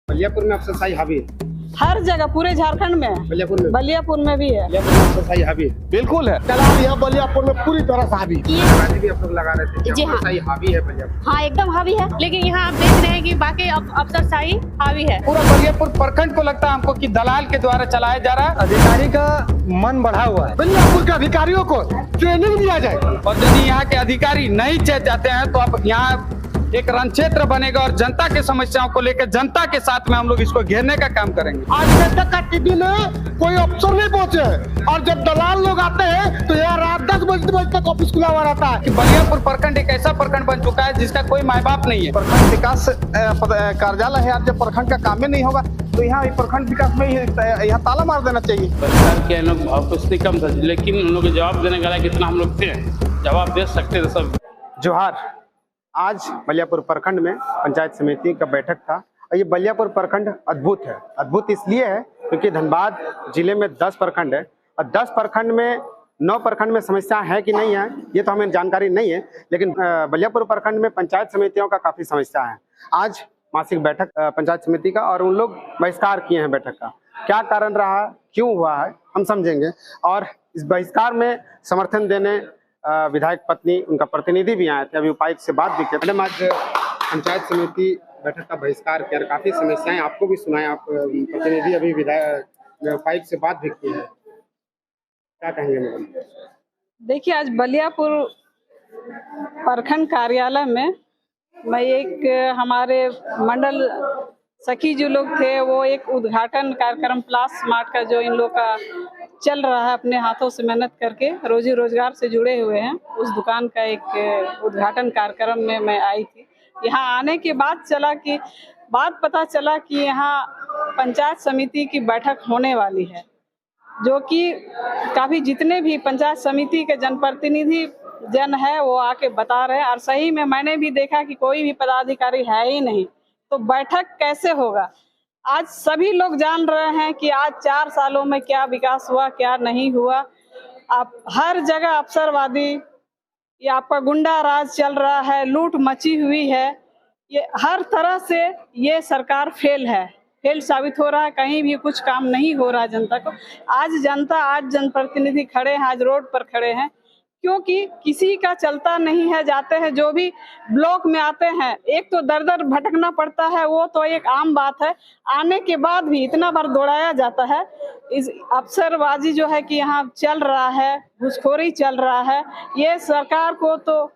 बलियापुर में अफसरशाही हावी है। हर जगह पूरे झारखंड में है। बलियापुर में भी है। बलियापुर में अफसरशाही हावी है। बिल्कुल है। दलाल यहाँ बलियापुर में पूरी तरह से हावी। नाराजी भी आप लोग लगा रहे थे जी हाँ। अफसरशाही हावी है बलियापुर। हाँ एकदम हावी है, लेकिन यहाँ आप देख रहे हैं कि बाकी अफसरशाही हावी है। पूरा बलियापुर प्रखंड को लगता है हमको कि दलाल के द्वारा चलाया जा रहा है। अधिकारी का मन बढ़ा हुआ है। बलियापुर के अधिकारियों को ट्रेनिंग दिया जाए और यदि यहाँ के अधिकारी नहीं चाहते हैं तो अब यहाँ एक रण क्षेत्र बनेगा और जनता के समस्याओं को लेकर जनता के साथ में हम लोग इसको घेरने का काम करेंगे। आज तक का टिड्डी में कोई अफसर नहीं पहुँचे और जब दलाल लोग आते हैं तो यहाँ रात 10 बजे तक ऑफिस खुला हुआ रहता है। कि बलियापुर प्रखंड एक ऐसा प्रखंड बन चुका है जिसका कोई माँ बाप नहीं है। प्रखंड विकास कार्यालय है, जब प्रखंड का काम ही नहीं होगा तो यहाँ प्रखंड विकास में यहाँ ताला मार देना चाहिए। सरकार के लोग कुछ कम था, लेकिन उन लोग को जवाब देने का कितना हम लोग थे, जवाब दे सकते थे सब। जोहार। आज बलियापुर प्रखंड में पंचायत समिति का बैठक था और ये बलियापुर प्रखंड अद्भुत है। अद्भुत इसलिए है क्योंकि धनबाद जिले में 10 प्रखंड है और 10 प्रखंड में 9 प्रखंड में समस्या है कि नहीं है ये तो हमें जानकारी नहीं है, लेकिन बलियापुर प्रखंड में पंचायत समितियों का काफी समस्या है। आज मासिक बैठक पंचायत समिति का और उन लोग बहिष्कार किए हैं बैठक का। क्या कारण रहा, क्यों हुआ है, हम समझेंगे। और इस बहिष्कार में समर्थन देने विधायक पत्नी उनका प्रतिनिधि भी आए थे। अभी उपायुक्त से बात भी की। मैडम, आज पंचायत समिति बैठक का बहिष्कार किया, काफी समस्याएं आपको भी सुनाए, आप प्रतिनिधि अभी विधायक उपायुक्त से बात भी की है, क्या कहेंगे मैडम? देखिए, आज बलियापुर प्रखंड कार्यालय में मैं एक हमारे मंडल सखी जो लोग थे वो एक उद्घाटन कार्यक्रम प्लास स्मार्ट का जो इन लोग का चल रहा है, अपने हाथों से मेहनत करके रोजी रोजगार से जुड़े हुए हैं, उस दुकान का एक उद्घाटन कार्यक्रम में मैं आई थी। यहाँ आने के बाद पता चला कि यहाँ पंचायत समिति की बैठक होने वाली है, जो कि काफ़ी जितने भी पंचायत समिति के जनप्रतिनिधि जन है वो आके बता रहे हैं। और सही में मैंने भी देखा कि कोई भी पदाधिकारी है ही नहीं, तो बैठक कैसे होगा। आज सभी लोग जान रहे हैं कि आज 4 सालों में क्या विकास हुआ, क्या नहीं हुआ। आप हर जगह अफसरवादी या आपका गुंडा राज चल रहा है, लूट मची हुई है। ये हर तरह से ये सरकार फेल साबित हो रहा है। कहीं भी कुछ काम नहीं हो रहा है जनता को। आज जनप्रतिनिधि खड़े हैं, आज रोड पर खड़े हैं क्योंकि किसी का चलता नहीं है। जाते हैं जो भी ब्लॉक में आते हैं, एक तो दर दर भटकना पड़ता है, वो तो एक आम बात है। आने के बाद भी इतना बार दौड़ाया जाता है। इस अफसरबाजी जो है कि यहाँ चल रहा है, घूसखोरी चल रहा है, ये सरकार को तो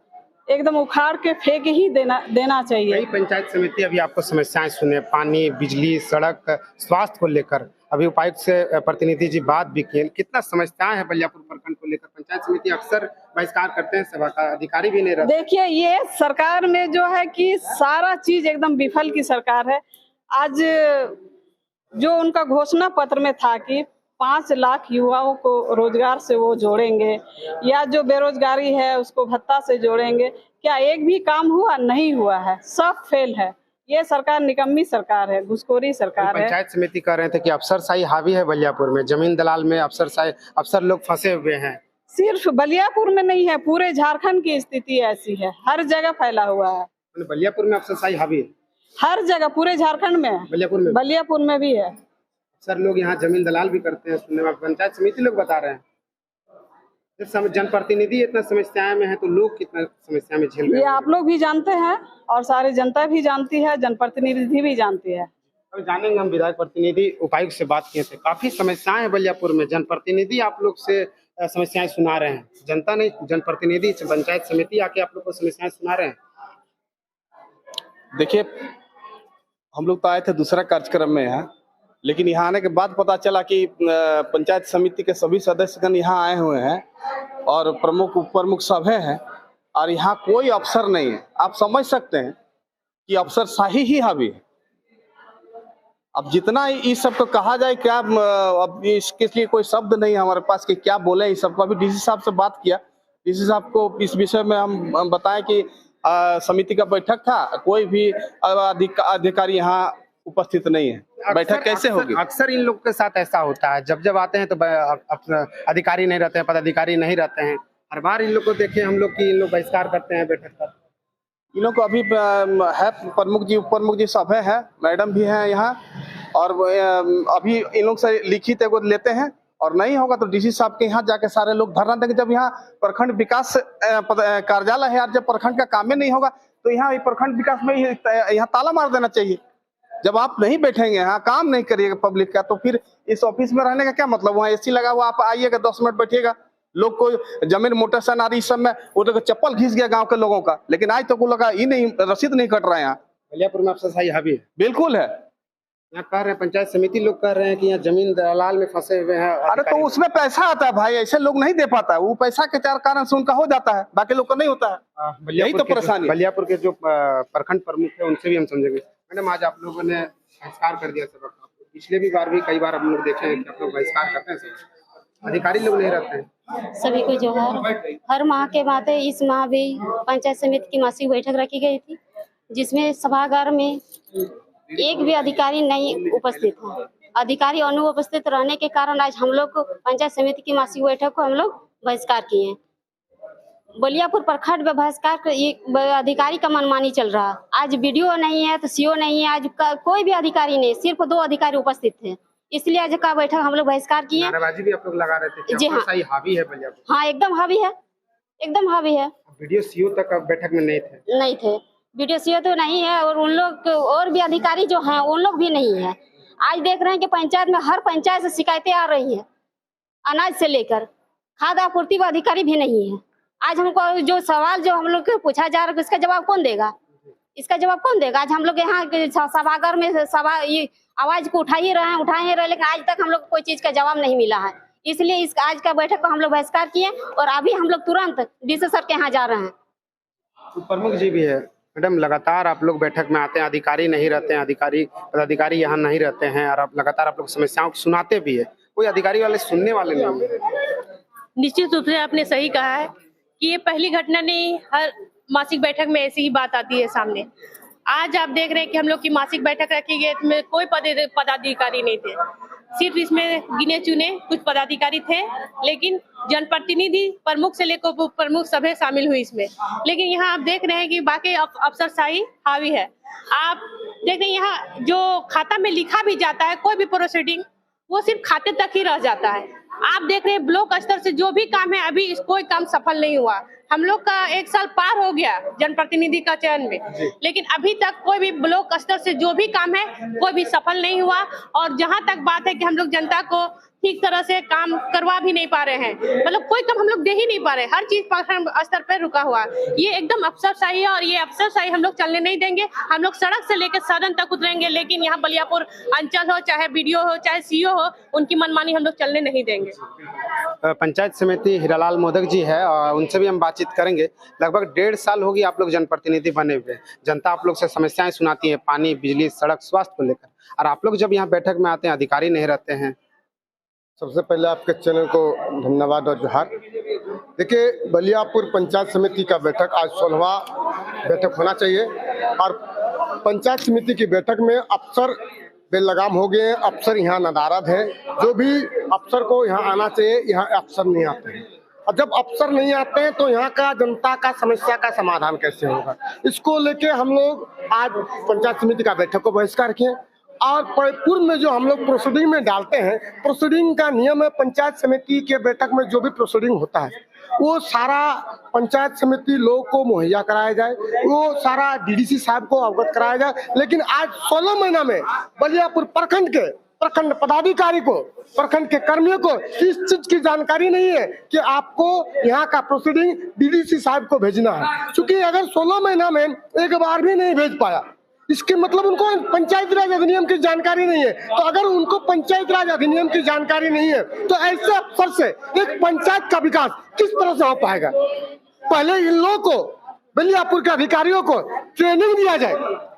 एकदम उखाड़ के फेंक ही देना चाहिए। कई पंचायत समिति अभी आपको समस्याएं सुने, पानी, बिजली, सड़क, स्वास्थ्य को लेकर। अभी उपायुक्त से प्रतिनिधि जी बात भी किए। कितना समस्याएं हैं बलियापुर प्रखंड को लेकर? पंचायत समिति अक्सर बहिष्कार करते हैं, सभा का अधिकारी भी नहीं रहते। देखिए, ये सरकार में जो है कि सारा चीज एकदम विफल की सरकार है। आज जो उनका घोषणा पत्र में था कि 5 लाख युवाओं को रोजगार से वो जोड़ेंगे या जो बेरोजगारी है उसको भत्ता से जोड़ेंगे, क्या एक भी काम हुआ? नहीं हुआ है, सब फेल है। ये सरकार निकम्मी सरकार है, घुसखोरी सरकार है। पंचायत समिति कह रहे थे कि अफसरशाही हावी है बलियापुर में, जमीन दलाल में अफसर लोग फंसे हुए हैं। सिर्फ बलियापुर में नहीं है, पूरे झारखंड की स्थिति ऐसी है, हर जगह फैला हुआ है। बलियापुर में अफसरशाही हावी है, हर जगह पूरे झारखंड में है। बलियापुर में भी है। सर, लोग यहाँ जमीन दलाल भी करते हैं, सुनने में पंचायत समिति लोग बता रहे हैं। जनप्रतिनिधि इतना समस्याएं में है तो लोग कितना समस्या में झेल रहे हैं, ये आप लोग भी जानते हैं और सारी जनता भी जानती है, जनप्रतिनिधि भी जानती है। अब जानेंगे हम। विधायक प्रतिनिधि उपायुक्त से बात किए थे, काफी समस्याएं हैं बलियापुर में। जनप्रतिनिधि आप लोग से समस्याएं सुना रहे हैं, जनता नहीं, जनप्रतिनिधि पंचायत समिति आके आप लोग को समस्याएं सुना रहे हैं। देखिए, हम लोग तो आए थे दूसरा कार्यक्रम में यहाँ, लेकिन यहाँ आने के बाद पता चला कि पंचायत समिति के सभी सदस्यगण यहाँ आए हुए हैं और प्रमुख उप प्रमुख सब हैं और यहाँ कोई अफसर नहीं है। आप समझ सकते हैं कि अफसरशाही ही हावी है। अब जितना इस सब को कहा जाए क्या, अब इसके लिए कोई शब्द नहीं है हमारे पास कि क्या बोले इस सब को। अभी डीसी साहब से बात किया, डीसी साहब को इस विषय में हम बताएं कि समिति का बैठक था, कोई भी अधिकारी यहाँ उपस्थित नहीं है, बैठक कैसे होगी? अक्सर इन लोग के साथ ऐसा होता है, जब आते हैं तो अधिकारी नहीं रहते हैं, पदाधिकारी नहीं रहते हैं। हर बार इन लोग को देखे हम लोग कि इन लोग बहिष्कार करते हैं बैठक का। इन लोग को अभी है प्रमुख जी, उप प्रमुख जी सब है, मैडम भी हैं यहाँ, और अभी इन लोग से लिखित एगो लेते हैं, और नहीं होगा तो डीसी साहब के यहाँ जाके सारे लोग धरना देंगे। जब यहाँ प्रखंड विकास कार्यालय है और जब प्रखंड का काम ही नहीं होगा तो यहाँ प्रखंड विकास में यहाँ ताला मार देना चाहिए। जब आप नहीं बैठेंगे यहाँ, काम नहीं करिएगा पब्लिक का, तो फिर इस ऑफिस में रहने का क्या मतलब। वहाँ एसी लगा हुआ, आप आइएगा 10 मिनट बैठिएगा, लोग को जमीन मोटरसाइकिल आदि सब में वो तो चप्पल घिस गया गांव के लोगों का, लेकिन आज तक वो लगा ही नहीं, रसीद नहीं कट रहा है। यहाँ बलियापुर में अफसरशाही हावी है, बिल्कुल है। यहाँ कह रहे हैं, पंचायत समिति लोग कह रहे हैं कि यहाँ जमीन दलाल में फंसे हुए हैं। अरे तो उसमें पैसा आता है भाई, ऐसे लोग नहीं दे पाता है, वो पैसा के चार कारण से उनका हो जाता है, बाकी लोग का नहीं होता है। यही तो परेशानी। बलियापुर के जो प्रखंड प्रमुख है उनसे भी हम समझेंगे। मैडम, आज आप लोगों ने बहिष्कार कर दिया सबक, पिछले भी बार भी कई बार हम लोग देखे हैं कि आप लोग बहिष्कार करते हैं, सब अधिकारी लोग नहीं रहते हैं। सभी को जो है हर माह के बाद इस माह भी पंचायत समिति की मासिक बैठक रखी गई थी, जिसमें सभागार में एक भी अधिकारी नहीं उपस्थित है। अधिकारी अनुपस्थित रहने के कारण आज हम लोग पंचायत समिति की मासिक बैठक को हम लोग बहिष्कार किए हैं। बलियापुर प्रखंड में बहिष्कार अधिकारी का मनमानी चल रहा। आज बीडीओ नहीं है तो सीओ नहीं है, आज कोई भी अधिकारी नहीं, सिर्फ 2 अधिकारी उपस्थित थे, इसलिए आज का बैठक हम लोग बहिष्कार किए। नारेबाजी भी आप लोग लगा रहे थे। जी हाँ, हावी है बलियापुर। हाँ एकदम हावी है, एकदम हावी है। बीडीओ सीओ तक बैठक में नहीं थे। बीडीओ सीओ तो नहीं है, और उन लोग और भी अधिकारी जो हैं उन लोग भी नहीं है। आज देख रहे हैं कि पंचायत में हर पंचायत से शिकायतें आ रही हैं, अनाज से लेकर खाद आपूर्ति का अधिकारी भी नहीं है। आज हमको जो सवाल जो हम लोग को पूछा जा रहा है, इसका जवाब कौन देगा? इसका जवाब कौन देगा? आज हम लोग यहाँ सभागार में ये आवाज को उठा ही रहे, लेकिन आज तक हम लोग को कोई चीज का जवाब नहीं मिला है। इसलिए इस आज का बैठक को हम लोग बहिष्कार किए, और अभी हम लोग तुरंत डीसी सर के यहाँ जा रहे हैं। तो प्रमुख जी भी है। मैडम, लगातार आप लोग बैठक में आते हैं, अधिकारी नहीं रहते हैं, पदाधिकारी यहाँ नहीं रहते हैं, और आप लगातार आप लोग समस्याओं को सुनाते भी है, कोई अधिकारी वाले सुनने वाले नहीं है। निश्चित रूप से आपने सही कहा है कि ये पहली घटना नहीं, हर मासिक बैठक में ऐसी ही बात आती है सामने। आज आप देख रहे हैं कि हम लोग की मासिक बैठक रखी गई, इसमें कोई पदाधिकारी नहीं थे, सिर्फ इसमें गिने चुने कुछ पदाधिकारी थे, लेकिन जनप्रतिनिधि प्रमुख से लेकर उप प्रमुख सभी शामिल हुई इसमें। लेकिन यहाँ आप देख रहे हैं कि बाकी अफसरशाही हावी है। आप देख रहे हैं यहाँ जो खाता में लिखा भी जाता है, कोई भी प्रोसीडिंग, वो सिर्फ खाते तक ही रह जाता है। आप देख रहे हैं ब्लॉक स्तर से जो भी काम है, अभी कोई काम सफल नहीं हुआ। हम लोग का 1 साल पार हो गया जनप्रतिनिधि का चयन में, लेकिन अभी तक कोई भी ब्लॉक स्तर से जो भी काम है कोई भी सफल नहीं हुआ। और जहां तक बात है कि हम लोग जनता को ठीक तरह से काम करवा भी नहीं पा रहे हैं, मतलब कोई काम हम लोग दे ही नहीं पा रहे, हर चीज प्रखंड स्तर पर रुका हुआ। ये एकदम अफसरशाही है, और ये अफसरशाही हम लोग चलने नहीं देंगे। हम लोग सड़क से लेकर सदन तक उतरेंगे, लेकिन यहाँ बलियापुर अंचल हो, चाहे बीडीओ हो, चाहे सीओ हो, उनकी मनमानी हम लोग चलने नहीं देंगे। पंचायत समिति हीरालाल मोदक जी है, और उनसे भी हम बातचीत करेंगे। लगभग 1.5 साल होगी आप लोग जनप्रतिनिधि बने हुए, जनता आप लोग से समस्याएं सुनाती है, पानी, बिजली, सड़क, स्वास्थ्य को लेकर, और आप लोग जब यहाँ बैठक में आते हैं, अधिकारी नहीं रहते हैं। सबसे पहले आपके चैनल को धन्यवाद और जोहार। देखिए, बलियापुर पंचायत समिति का बैठक आज 16वां बैठक होना चाहिए, और पंचायत समिति की बैठक में अफसर बेलगाम हो गए हैं, अफसर यहाँ नदारद है। जो भी अफसर को यहाँ आना चाहिए, यहाँ अफसर नहीं आते हैं, और जब अफसर नहीं आते हैं तो यहाँ का जनता का समस्या का समाधान कैसे होगा, इसको लेके हम लोग आज पंचायत समिति का बैठक को बहिष्कार किए। और पूर्व में जो हम लोग प्रोसीडिंग में डालते हैं, प्रोसीडिंग का नियम है, पंचायत समिति के बैठक में जो भी प्रोसीडिंग होता है वो सारा पंचायत समिति लोग को मुहैया कराया जाए, वो सारा डीडीसी साहब को अवगत कराया जाए। लेकिन आज 16 महीना में बलियापुर प्रखंड पदाधिकारी को, प्रखंड के कर्मियों को इस चीज की जानकारी नहीं है कि आपको यहाँ का प्रोसीडिंग डीडीसी साहब को भेजना है। क्योंकि अगर 16 महीना में एक बार भी नहीं भेज पाया, इसके मतलब उनको पंचायत राज अधिनियम की जानकारी नहीं है। तो अगर उनको पंचायत राज अधिनियम की जानकारी नहीं है तो ऐसे अफसर से एक पंचायत का विकास किस तरह से हो पाएगा? पहले इन लोगों को, बलियापुर के अधिकारियों को ट्रेनिंग दिया जाए,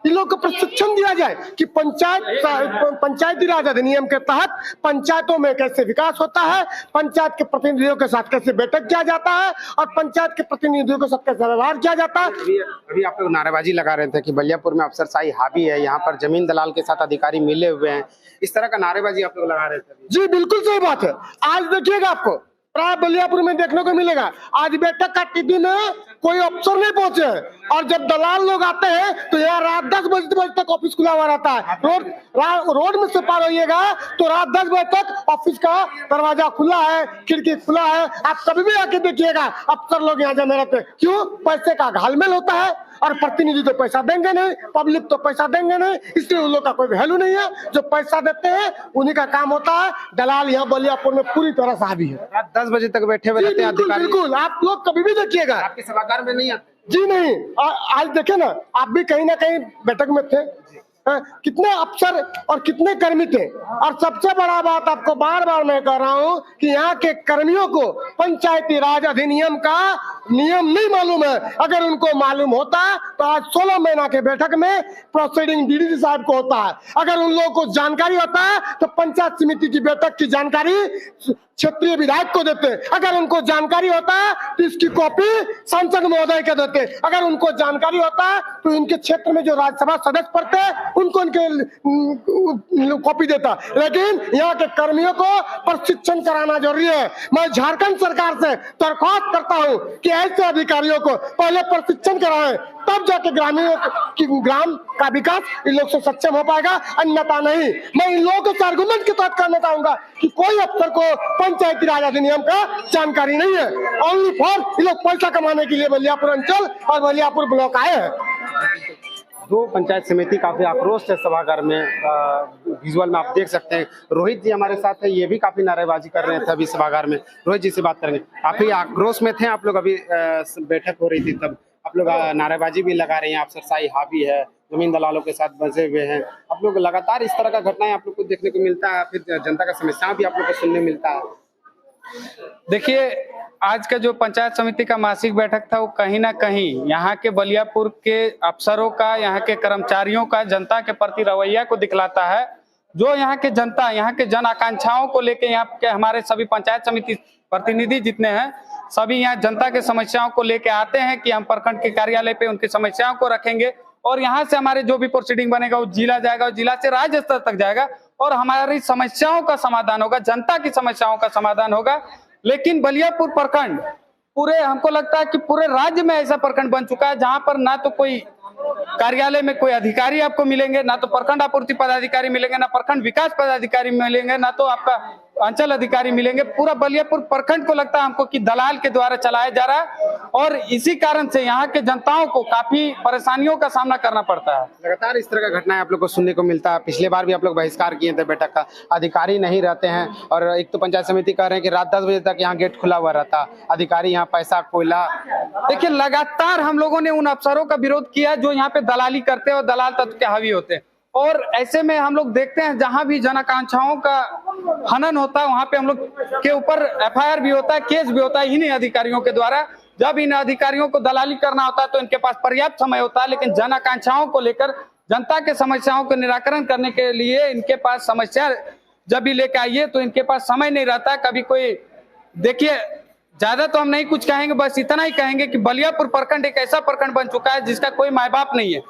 इन लोगों को प्रशिक्षण दिया जाए कि पंचायती राज अधिनियम के तहत पंचायतों में कैसे विकास होता है, पंचायत के प्रतिनिधियों के साथ कैसे बैठक किया जाता है, और पंचायत के प्रतिनिधियों के साथ कैसे व्यवहार किया जाता है। अभी आप लोग नारेबाजी लगा रहे थे कि बलियापुर में अफसरशाही हावी है, यहाँ पर जमीन दलाल के साथ अधिकारी मिले हुए हैं, इस तरह का नारेबाजी आप लोग लगा रहे थे। जी बिल्कुल सही बात है। आज देखिएगा, आपको प्राय बलियापुर में देखने को मिलेगा। आज बैठक का टीवी में कोई अफसर नहीं पहुंचे और जब दलाल लोग आते हैं तो यहाँ रात 10 बजे तक ऑफिस खुला हुआ रहता है। रोड में से पार होइएगा तो रात 10 बजे तक ऑफिस का दरवाजा खुला है, खिड़की खुला है। आप कभी भी आके देखिएगा, अफसर लोग यहाँ जमे रहते हैं। क्यों? पैसे का घालमेल होता है और प्रतिनिधि तो पैसा देंगे नहीं, पब्लिक तो पैसा देंगे नहीं, इसलिए उन लोग का कोई वैल्यू नहीं है। जो पैसा देते हैं उन्हीं का काम होता है। दलाल यहाँ बलियापुर में पूरी तरह से हावी है। रात 10 बजे तक बैठे हुए रहते हैं अधिकारी। बिल्कुल, आप लोग कभी भी देखिएगा। आपके सभागार में नहीं आते? जी नहीं, आज देखे ना, आप भी कहीं ना कहीं बैठक में थे। कितने अफसर और कितने कर्मी थे। और सबसे बड़ा बात आपको बार बार मैं कह रहा हूं कि यहाँ के कर्मियों को पंचायती राज अधिनियम का नियम नहीं मालूम है। अगर उनको मालूम होता तो आज 16 महीना के बैठक में प्रोसीडिंग डीडीसी साहब को होता है। अगर उन लोगों को जानकारी होता तो पंचायत समिति की बैठक की जानकारी क्षेत्रीय विधायक को देते। अगर उनको जानकारी होता तो इसकी कॉपी सांसद महोदय को देते। अगर उनको जानकारी होता तो इनके क्षेत्र में जो राज्यसभा सदस्य पढ़ते उनको इनके कॉपी देता। लेकिन यहाँ के कर्मियों को प्रशिक्षण कराना जरूरी है। मैं झारखंड सरकार से दरख्वास्त करता हूँ कि ऐसे अधिकारियों को पहले प्रशिक्षण कराएं, तब जाके ग्रामीणों की ग्राम का विकास इन लोग से सक्षम हो पाएगा, अन्यथा नहीं। मैं इन लोगों के आर्गुमेंट के तहत करना चाहूंगा कि कोई अफसर को पंचायती राज अधिनियम का जानकारी नहीं है। ओनली फॉर ये लोग पैसा कमाने के लिए बलियापुर अंचल और बलियापुर ब्लॉक आए हैं। दो पंचायत समिति काफी आक्रोश है सभागार में। विजुअल में आप देख सकते हैं। रोहित जी हमारे साथ है, ये भी काफी नारेबाजी कर रहे थे अभी सभागार में। रोहित जी से बात करेंगे। काफी आक्रोश में थे आप लोग, अभी बैठक हो रही थी तब आप लोग नारेबाजी भी लगा रहे हैं। अफसरशाही हावी है, जमीन दलालों के साथ बंधे हुए हैं। आप लोग लगातार इस तरह का घटनाएं आप लोग को देखने को मिलता है, फिर जनता का समस्या भी आप लोग को सुनने मिलता है। देखिए, आज का जो पंचायत समिति का मासिक बैठक था वो कहीं ना कहीं यहाँ के बलियापुर के अफसरों का, यहाँ के कर्मचारियों का जनता के प्रति रवैया को दिखलाता है। जो यहाँ के जनता, यहाँ के जन आकांक्षाओं को लेके यहाँ के हमारे सभी पंचायत समिति प्रतिनिधि जितने हैं सभी यहाँ जनता के समस्याओं को लेके आते हैं कि हम प्रखंड के कार्यालय पे उनकी समस्याओं को रखेंगे और यहाँ से हमारे जो भी प्रोसीडिंग बनेगा वो जिला जाएगा और जिला से राज्य स्तर तक जाएगा और हमारी समस्याओं का समाधान होगा, जनता की समस्याओं का समाधान होगा। लेकिन बलियापुर प्रखंड पूरे, हमको लगता है कि पूरे राज्य में ऐसा प्रखंड बन चुका है जहां पर ना तो कोई कार्यालय में कोई अधिकारी आपको मिलेंगे, ना तो प्रखंड आपूर्ति पदाधिकारी मिलेंगे, ना प्रखंड विकास पदाधिकारी मिलेंगे, ना तो आपका अंचल अधिकारी मिलेंगे। पूरा बलियापुर प्रखंड को लगता है हमको कि दलाल के द्वारा चलाया जा रहा है और इसी कारण से यहाँ के जनताओं को काफी परेशानियों का सामना करना पड़ता है। लगातार इस तरह का घटनाएं आप लोग को सुनने को मिलता है। पिछले बार भी आप लोग बहिष्कार किए थे बैठक का, अधिकारी नहीं रहते हैं और एक तो पंचायत समिति कह रहे हैं कि रात 10 बजे तक यहाँ गेट खुला हुआ रहता, अधिकारी यहाँ पैसा कोयला। देखिए, लगातार हम लोगों ने उन अफसरों का विरोध किया जो यहाँ पे दलाली करते हैं और दलाल तत्व के हावी होते हैं। और ऐसे में हम लोग देखते हैं जहां भी जन आकांक्षाओं का हनन होता है वहां पे हम लोग के ऊपर FIR भी होता है, केस भी होता है इन्हीं अधिकारियों के द्वारा। जब इन अधिकारियों को दलाली करना होता है तो इनके पास पर्याप्त समय होता है, लेकिन जन आकांक्षाओं को लेकर, जनता के समस्याओं को निराकरण करने के लिए इनके पास समस्या जब भी लेकर आइए तो इनके पास समय नहीं रहता। कभी कोई, देखिए ज्यादा तो हम नहीं कुछ कहेंगे, बस इतना ही कहेंगे कि बलियापुर प्रखंड एक ऐसा प्रखंड बन चुका है जिसका कोई माँ बाप नहीं है।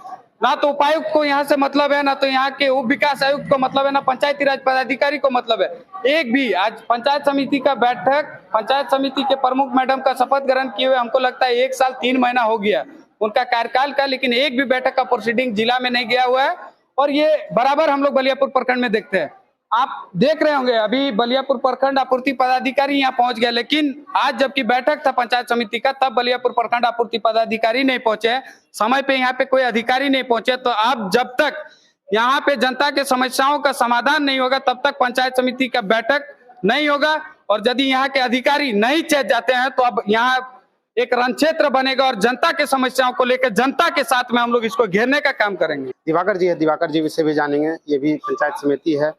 ना तो उपायुक्त को यहाँ से मतलब है, ना तो यहाँ के उप विकास आयुक्त को मतलब है, ना पंचायती राज पदाधिकारी को मतलब है। एक भी आज पंचायत समिति का बैठक, पंचायत समिति के प्रमुख मैडम का शपथ ग्रहण किए हुए हमको लगता है 1 साल 3 महीना हो गया उनका कार्यकाल का, लेकिन एक भी बैठक का प्रोसीडिंग जिला में नहीं गया हुआ है। और ये बराबर हम लोग बलियापुर प्रखंड में देखते हैं। आप देख रहे होंगे अभी बलियापुर प्रखंड आपूर्ति पदाधिकारी यहाँ पहुंच गया, लेकिन आज जबकि बैठक था पंचायत समिति का तब बलियापुर प्रखंड आपूर्ति पदाधिकारी नहीं पहुंचे, समय पे यहाँ पे कोई अधिकारी नहीं पहुंचे। तो अब जब तक यहाँ पे जनता के समस्याओं का समाधान नहीं होगा तब तक पंचायत समिति का बैठक नहीं होगा। और यदि यहाँ के अधिकारी नहीं चेत जाते हैं तो अब यहाँ एक रण क्षेत्र बनेगा और जनता के समस्याओं को लेकर जनता के साथ में हम लोग इसको घेरने का काम करेंगे। दिवाकर जी है, दिवाकर जी से भी जानेंगे, ये भी पंचायत समिति है।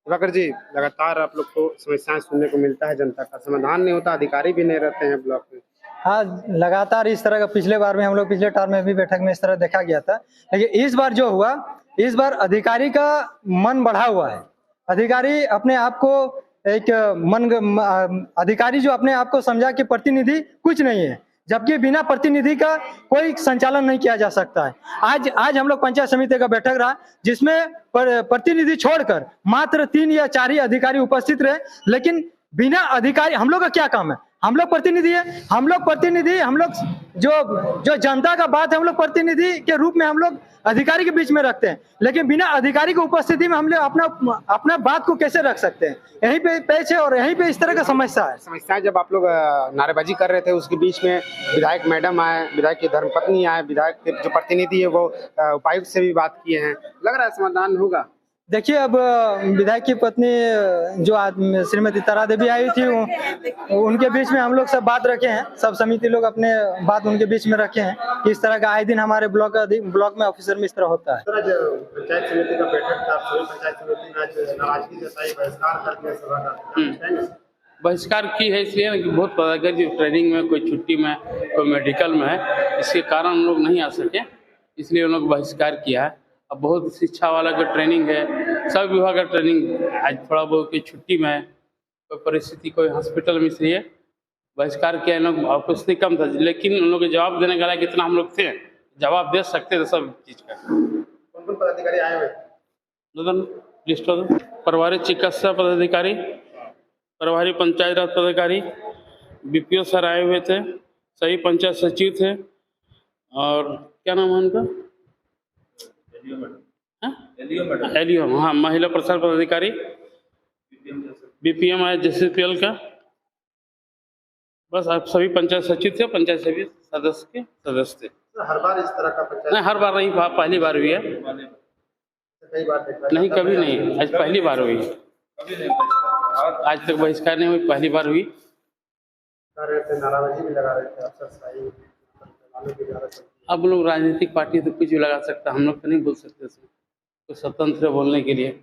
दिवाकर जी, लगातार आप लोग को समस्याएं सुनने को मिलता है, जनता का समाधान नहीं होता, अधिकारी भी नहीं रहते हैं ब्लॉक में। हाँ, लगातार इस तरह का पिछले बार में हम लोग पिछले टर्म में भी बैठक में इस तरह देखा गया था, लेकिन इस बार जो हुआ, इस बार अधिकारी का मन बढ़ा हुआ है। अधिकारी अपने आप को एक अधिकारी जो अपने आप को समझा कि प्रतिनिधि कुछ नहीं है, जबकि बिना प्रतिनिधि का कोई संचालन नहीं किया जा सकता है। आज हम लोग पंचायत समिति का बैठक रहा जिसमें प्रतिनिधि छोड़कर मात्र 3 या 4 ही अधिकारी उपस्थित रहे, लेकिन बिना अधिकारी, हम लोग का क्या काम है? हम लोग प्रतिनिधि है, हम लोग जो जनता का बात है, हम लोग प्रतिनिधि के रूप में हम लोग अधिकारी के बीच में रखते हैं, लेकिन बिना अधिकारी की उपस्थिति में हम लोग अपना बात को कैसे रख सकते हैं? यहीं पे पेच है और यहीं पे इस तरह का समस्या है। समस्याएं जब आप लोग नारेबाजी कर रहे थे, उसके बीच में विधायक मैडम आए, विधायक की धर्मपत्नी आए, विधायक के जो प्रतिनिधि है वो उपायुक्त से भी बात किए हैं, लग रहा है समाधान होगा। देखिए, अब विधायक की पत्नी जो श्रीमती तारा देवी आई थी, उनके बीच में हम लोग सब बात रखे हैं, सब समिति लोग अपने बात उनके बीच में रखे हैं कि इस तरह का आए दिन हमारे ब्लॉक में ऑफिसर में इस तरह होता है। पंचायत समिति का बैठक था, सभी पंचायत समिति में आज नाराजगी जताई, बहिष्कार कर दिया सभा का। बहिष्कार की है इसलिए कि बहुत पदाधिकारी ट्रेनिंग में, कोई छुट्टी में, कोई मेडिकल में है, इसके कारण हम लोग नहीं आ सके, इसलिए उन लोग बहिष्कार किया है। अब बहुत शिक्षा वाला का ट्रेनिंग है, सब विभाग का ट्रेनिंग आज थोड़ा बहुत की छुट्टी में है, कोई परिस्थिति कोई हॉस्पिटल में, इसलिए बहिष्कार किया। इन लोग उपस्थिति कम था, लेकिन उन लोग को जवाब देने का कितना हम लोग थे, जवाब दे सकते थे सब चीज़ का। कौन कौन पदाधिकारी आए हुए? लिस्ट हो दो। प्रभारी चिकित्सा पदाधिकारी, प्रभारी पंचायत राज पदाधिकारी, बीपीओ सर आए हुए थे, सही पंचायत सचिव थे, और क्या नाम है उनका? एलियो, हाँ, महिला प्रसार पदाधिकारी, बीपीएम आए JCPL का, बस आप सभी पंचायत सचिव थे, पंचायत सभी सदस्य के सदस्य थे। हर बार इस तरह का पंचायत? नहीं, हर बार नहीं, पहली बार हुई है। कई बार देखा नहीं, कभी नहीं, आज पहली बार हुई। आज तक बहिष्कार नहीं हुई, पहली बार हुई। नाराबाजी भी लगा रहे थे, अफसरशाही वालों की ज्यादा। अब लोग राजनीतिक पार्टी तो कुछ भी लगा सकता है, हम लोग तो नहीं बोल सकते, तो स्वतंत्र बोलने के लिए।